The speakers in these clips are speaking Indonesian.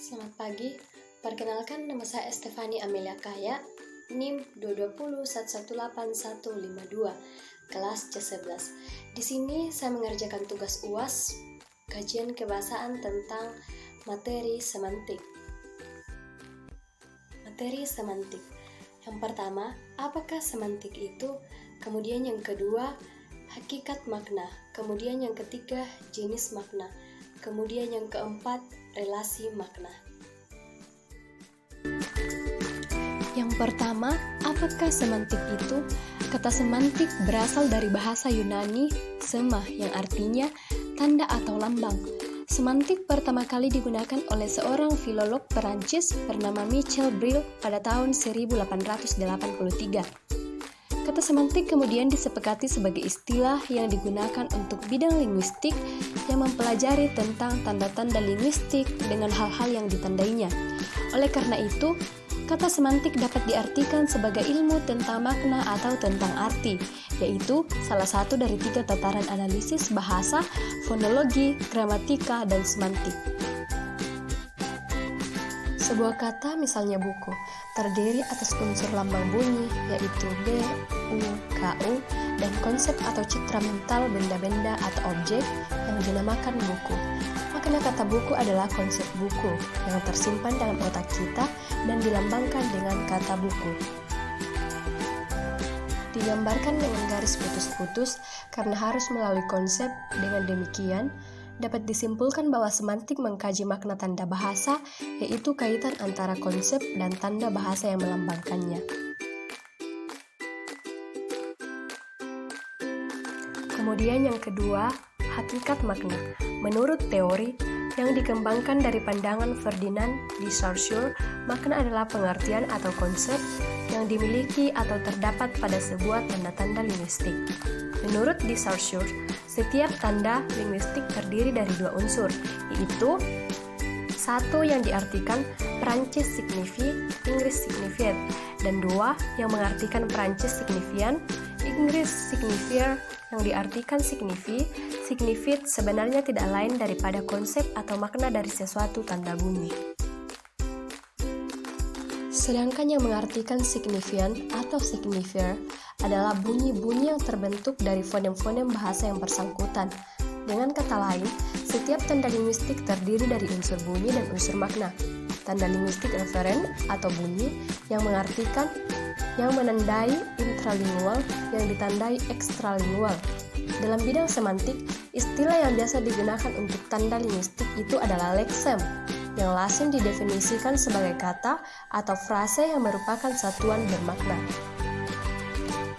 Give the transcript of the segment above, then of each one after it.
Selamat pagi, perkenalkan nama saya Stefani Amelia Kaya, NIM 220118152, kelas C11. Di sini saya mengerjakan tugas UAS, kajian kebahasaan tentang materi semantik. Materi semantik. Yang pertama, apakah semantik itu? Kemudian yang kedua, hakikat makna. Kemudian yang ketiga, jenis makna. Kemudian yang keempat, relasi makna. Yang pertama, apakah semantik itu? Kata semantik berasal dari bahasa Yunani sema yang artinya tanda atau lambang. Semantik pertama kali digunakan oleh seorang filolog Perancis bernama Michel Bril pada tahun 1883. Kata semantik kemudian disepakati sebagai istilah yang digunakan untuk bidang linguistik yang mempelajari tentang tanda-tanda linguistik dengan hal-hal yang ditandainya. Oleh karena itu, kata semantik dapat diartikan sebagai ilmu tentang makna atau tentang arti, yaitu salah satu dari 3 tataran analisis bahasa, fonologi, gramatika, dan semantik. Sebuah kata, misalnya buku, terdiri atas unsur lambang bunyi, yaitu B, U, KU, dan konsep atau citra mental benda-benda atau objek yang dinamakan buku. Makna kata buku adalah konsep buku yang tersimpan dalam otak kita dan dilambangkan dengan kata buku. Digambarkan dengan garis putus-putus karena harus melalui konsep. Dengan demikian, dapat disimpulkan bahwa semantik mengkaji makna tanda bahasa, yaitu kaitan antara konsep dan tanda bahasa yang melambangkannya. Kemudian yang kedua, hakikat makna. Menurut teori yang dikembangkan dari pandangan Ferdinand de Saussure, makna adalah pengertian atau konsep yang dimiliki atau terdapat pada sebuah tanda-tanda linguistik. Menurut de Saussure, setiap tanda linguistik terdiri dari 2 unsur, yaitu 1 yang diartikan Prancis signifi, Inggris signified, dan 2 yang mengartikan Prancis signifian, Inggris signifier, yang diartikan signifi. Signified sebenarnya tidak lain daripada konsep atau makna dari sesuatu tanda bunyi. Sedangkan yang mengartikan signifian atau signifier adalah bunyi-bunyi yang terbentuk dari fonem-fonem bahasa yang bersangkutan. Dengan kata lain, setiap tanda linguistik terdiri dari unsur bunyi dan unsur makna. Tanda linguistik referen atau bunyi yang mengartikan, yang menandai intralingual, yang ditandai ekstralingual. Dalam bidang semantik, istilah yang biasa digunakan untuk tanda linguistik itu adalah leksem, yang lazim didefinisikan sebagai kata atau frase yang merupakan satuan bermakna.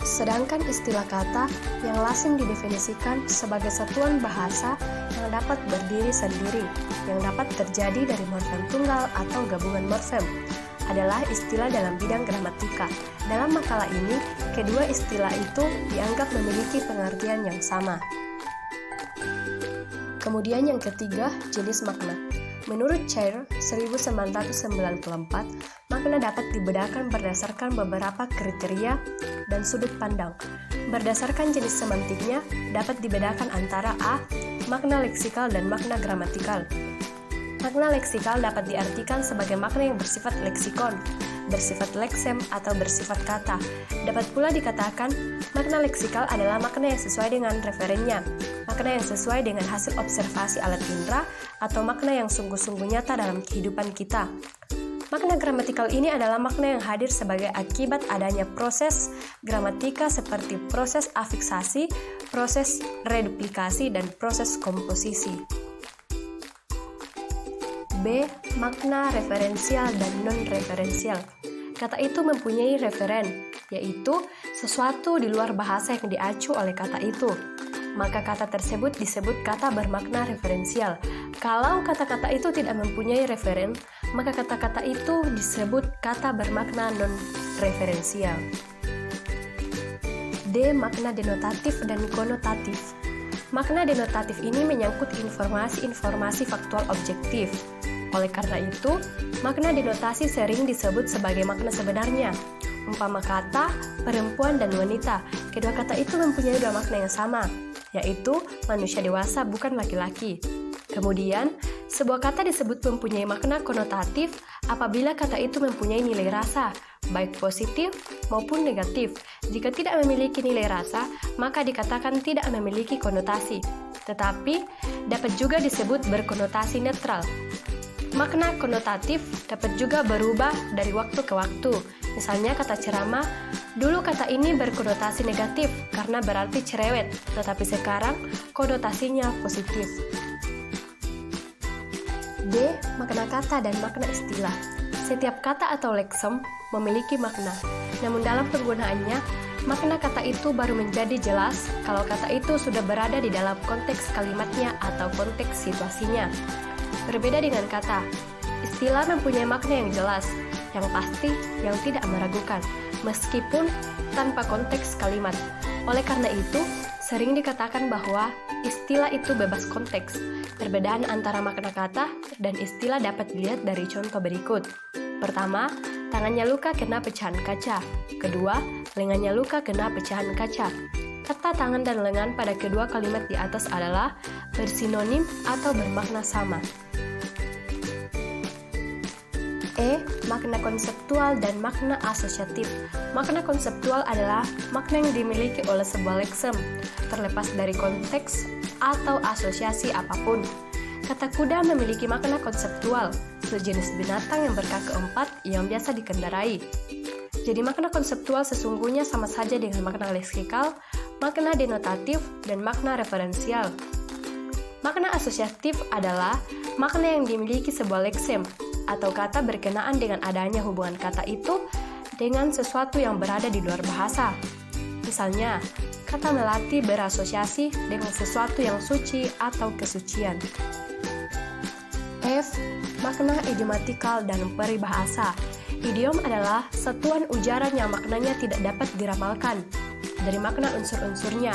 Sedangkan istilah kata yang lazim didefinisikan sebagai satuan bahasa yang dapat berdiri sendiri, yang dapat terjadi dari morfem tunggal atau gabungan morfem, adalah istilah dalam bidang gramatika. Dalam makalah ini, kedua istilah itu dianggap memiliki pengertian yang sama. Kemudian yang ketiga, jenis makna. Menurut Chair 1994, makna dapat dibedakan berdasarkan beberapa kriteria dan sudut pandang. Berdasarkan jenis semantiknya, dapat dibedakan antara A. Makna leksikal dan makna gramatikal. Makna leksikal dapat diartikan sebagai makna yang bersifat leksikon, bersifat leksem, atau bersifat kata. Dapat pula dikatakan, makna leksikal adalah makna yang sesuai dengan referennya, makna yang sesuai dengan hasil observasi alat indera, atau makna yang sungguh-sungguh nyata dalam kehidupan kita. Makna gramatikal ini adalah makna yang hadir sebagai akibat adanya proses gramatika seperti proses afiksasi, proses reduplikasi, dan proses komposisi. B. Makna referensial dan non-referensial. Kata itu mempunyai referen, yaitu sesuatu di luar bahasa yang diacu oleh kata itu. Maka kata tersebut disebut kata bermakna referensial. Kalau kata-kata itu tidak mempunyai referen, maka kata-kata itu disebut kata bermakna non-referensial. D. Makna denotatif dan konotatif. Makna denotatif ini menyangkut informasi-informasi faktual objektif. Oleh karena itu, makna denotasi sering disebut sebagai makna sebenarnya. Umpama kata perempuan dan wanita, kedua kata itu mempunyai 2 makna yang sama, yaitu manusia dewasa bukan laki-laki. Kemudian, Sebuah kata disebut mempunyai makna konotatif apabila kata itu mempunyai nilai rasa, baik positif maupun negatif. Jika tidak memiliki nilai rasa, maka dikatakan tidak memiliki konotasi, tetapi dapat juga disebut berkonotasi netral. Makna konotatif dapat juga berubah dari waktu ke waktu. Misalnya kata ceramah, dulu kata ini berkonotasi negatif karena berarti cerewet, tetapi sekarang konotasinya positif. D. Makna kata dan makna istilah. Setiap kata atau leksem memiliki makna, namun dalam penggunaannya, makna kata itu baru menjadi jelas kalau kata itu sudah berada di dalam konteks kalimatnya atau konteks situasinya. Berbeda dengan kata, istilah mempunyai makna yang jelas, yang pasti, yang tidak meragukan, meskipun tanpa konteks kalimat. Oleh karena itu, sering dikatakan bahwa istilah itu bebas konteks. Perbedaan antara makna kata dan istilah dapat dilihat dari contoh berikut. Pertama, tangannya luka kena pecahan kaca. Kedua, lengannya luka kena pecahan kaca. Kata tangan dan lengan pada kedua kalimat di atas adalah bersinonim atau bermakna sama. E. Makna konseptual dan makna asosiatif. Makna konseptual adalah makna yang dimiliki oleh sebuah leksem, terlepas dari konteks atau asosiasi apapun. Kata kuda memiliki makna konseptual, sejenis binatang yang berkaki empat yang biasa dikendarai. Jadi makna konseptual sesungguhnya sama saja dengan makna leksikal, makna denotatif, dan makna referensial. Makna asosiatif adalah makna yang dimiliki sebuah leksem atau kata berkenaan dengan adanya hubungan kata itu dengan sesuatu yang berada di luar bahasa. Misalnya, kata melati berasosiasi dengan sesuatu yang suci atau kesucian. F. Makna idiomatikal dan peribahasa. Idiom adalah satuan ujaran yang maknanya tidak dapat diramalkan dari makna unsur-unsurnya,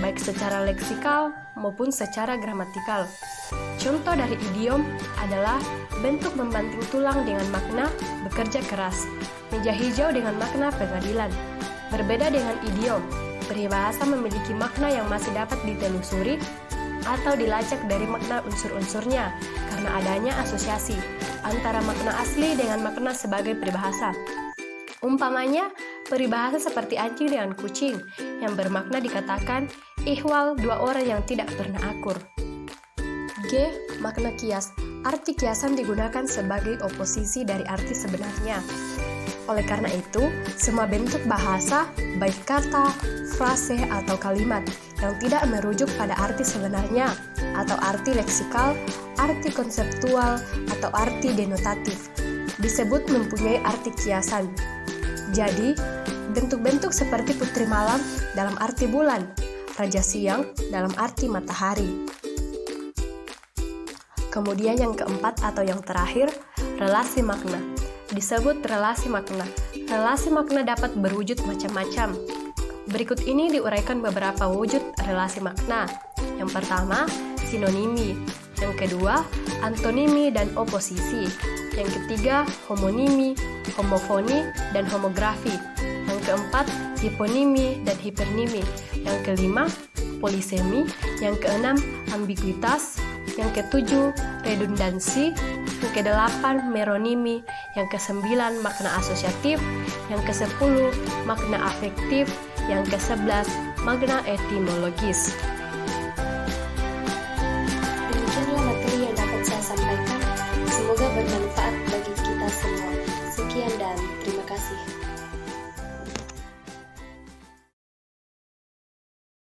baik secara leksikal maupun secara gramatikal. Contoh dari idiom adalah bentuk membanting tulang dengan makna bekerja keras, meja hijau dengan makna pengadilan. Berbeda dengan idiom, peribahasa memiliki makna yang masih dapat ditelusuri atau dilacak dari makna unsur-unsurnya karena adanya asosiasi antara makna asli dengan makna sebagai peribahasa. Umpamanya, peribahasa seperti anjing dengan kucing yang bermakna dikatakan ihwal dua orang yang tidak pernah akur. G. Makna kias. Arti kiasan digunakan sebagai oposisi dari arti sebenarnya. Oleh karena itu, semua bentuk bahasa, baik kata, frase, atau kalimat yang tidak merujuk pada arti sebenarnya atau arti leksikal, arti konseptual, atau arti denotatif disebut mempunyai arti kiasan. Jadi, bentuk-bentuk seperti putri malam dalam arti bulan, raja siang dalam arti matahari. Kemudian yang keempat atau yang terakhir, relasi makna. Disebut relasi makna. Relasi makna dapat berwujud macam-macam. Berikut ini diuraikan beberapa wujud relasi makna. Yang pertama, sinonimi. Yang kedua, antonimi dan oposisi. Yang ketiga, homonimi, homofoni, dan homografi. Yang keempat, hiponimi dan hipernimi. Yang kelima, polisemi. Yang keenam, ambiguitas. Yang ketujuh, redundansi. Yang kedelapan, meronimi. Yang kesembilan, makna asosiatif. Yang kesepuluh, makna afektif. Yang kesebelas, makna etimologis.